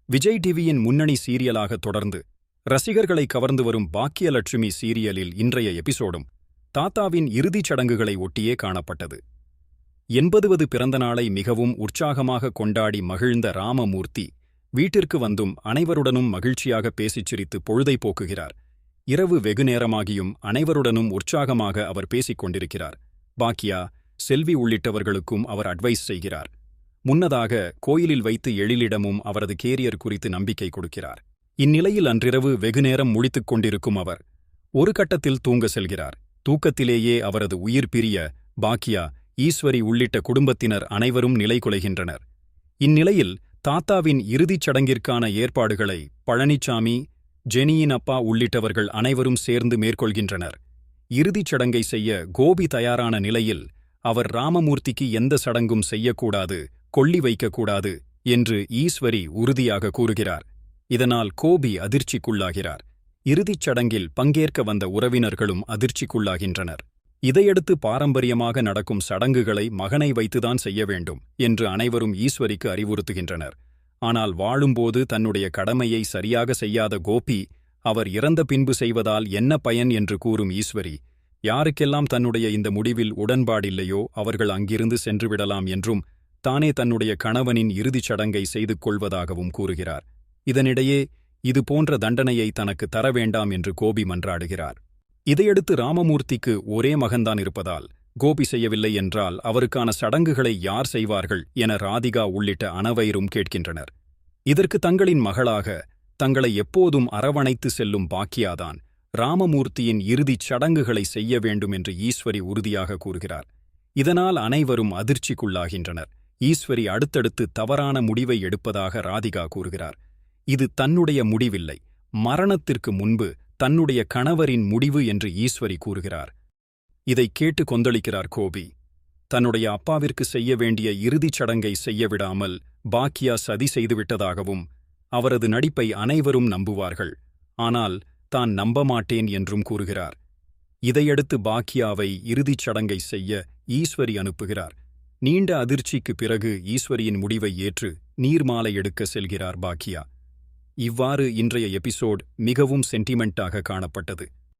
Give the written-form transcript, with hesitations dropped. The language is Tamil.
விஜய் டிவியின் முன்னணி சீரியலாக தொடர்ந்து ரசிகர்களை கவர்ந்து வரும் பாக்கியலட்சுமி சீரியலில் இன்றைய எபிசோடும் தாத்தாவின் இறுதிச் சடங்குகளை ஒட்டியே காணப்பட்டது. 80வது பிறந்தநாளை மிகவும் உற்சாகமாக கொண்டாடி மகிழ்ந்த ராமமூர்த்தி வீட்டிற்கு வந்தும் அனைவருடனும் மகிழ்ச்சியாக பேசிச் சிரித்து பொழுதை போக்குகிறார். இரவு வெகுநேரமாகியும் அனைவருடனும் உற்சாகமாக அவர் பேசிக் கொண்டிருக்கிறார். பாக்கியா, செல்வி உள்ளிட்டவர்களுக்கும் அவர் அட்வைஸ் செய்கிறார். முன்னதாக கோயிலில் வைத்து எழிலிடமும் அவரது கேரியர் குறித்து நம்பிக்கை கொடுக்கிறார். இந்நிலையில் அன்றிரவு வெகுநேரம் முழித்துக் கொண்டிருக்கும் அவர் ஒரு கட்டத்தில் தூங்க செல்கிறார். தூக்கத்திலேயே அவரது உயிர் பிரிய பாக்கியா, ஈஸ்வரி உள்ளிட்ட குடும்பத்தினர் அனைவரும் நிலைகுலைகின்றனர். இந்நிலையில் தாத்தாவின் இறுதிச் சடங்கிற்கான ஏற்பாடுகளை பழனிசாமி, ஜெனியின் அப்பா உள்ளிட்டவர்கள் அனைவரும் சேர்ந்து மேற்கொள்கின்றனர். இறுதிச் சடங்கை செய்ய கோபி தயாரான நிலையில் அவர் ராமமூர்த்திக்கு எந்த சடங்கும் செய்யக்கூடாது, கொள்ளி வைக்கக்கூடாது என்று ஈஸ்வரி உறுதியாக கூறுகிறார். இதனால் கோபி அதிர்ச்சிக்குள்ளாகிறார். இறுதிச் சடங்கில் பங்கேற்க வந்த உறவினர்களும் அதிர்ச்சிக்குள்ளாகின்றனர். இதையடுத்து பாரம்பரியமாக நடக்கும் சடங்குகளை மகனை வைத்துதான் செய்ய வேண்டும் என்று அனைவரும் ஈஸ்வரிக்கு அறிவுறுத்துகின்றனர். ஆனால் வாழும்போது தன்னுடைய கடமையை சரியாக செய்யாத கோபி, அவர் இறந்த பின்பு செய்வதால் என்ன பயன் என்று கூறும் ஈஸ்வரி, யாருக்கெல்லாம் தன்னுடைய இந்த முடிவில் உடன்பாடில்லையோ அவர்கள் அங்கிருந்து சென்றுவிடலாம் என்றும் தானே தன்னுடைய கணவனின் இறுதிச் சடங்கை செய்து கொள்வதாகவும் கூறுகிறார். இதனிடையே இதுபோன்ற தண்டனையை தனக்கு தர வேண்டாம் என்று கோபி மன்றாடுகிறார். இதையடுத்து ராமமூர்த்திக்கு ஒரே மகன்தான் இருப்பதால் கோபி செய்யவில்லை என்றால் அவருக்கான சடங்குகளை யார் செய்வார்கள் என ராதிகா உள்ளிட்ட அனைவரும் கேட்கின்றனர். இதற்கு தங்களின் மகளாக தங்களை எப்போதும் அரவணைத்து செல்லும் பாக்கியாதான் ராமமூர்த்தியின் இறுதிச் சடங்குகளை செய்ய வேண்டும் என்று ஈஸ்வரி உறுதியாக கூறுகிறார். இதனால் அனைவரும் அதிர்ச்சிக்குள்ளாகின்றனர். ஈஸ்வரி அடுத்தடுத்து தவறான முடிவை எடுப்பதாக ராதிகா கூறுகிறார். இது தன்னுடைய முடிவில்லை, மரணத்திற்கு முன்பு தன்னுடைய கணவரின் முடிவு என்று ஈஸ்வரி கூறுகிறார். இதைக் கேட்டு கொந்தளிக்கிறார் கோபி. தன்னுடைய அப்பாவிற்கு செய்ய வேண்டிய இறுதிச் சடங்கை செய்யவிடாமல் பாக்கியா சதி செய்துவிட்டதாகவும் அவரது நடிப்பை அனைவரும் நம்புவார்கள், ஆனால் தான் நம்பமாட்டேன் என்றும் கூறுகிறார். இதையடுத்து பாக்கியாவை இறுதிச் சடங்கை செய்ய ஈஸ்வரி அனுப்புகிறார். நீண்ட அதிர்ச்சிக்கு பிறகு ஈஸ்வரியின் முடிவை ஏற்று நீர்மாலை எடுக்க செல்கிறார் பாக்கியா. இவ்வாறு இன்றைய எபிசோட் மிகவும் சென்டிமெண்டாக காணப்பட்டது.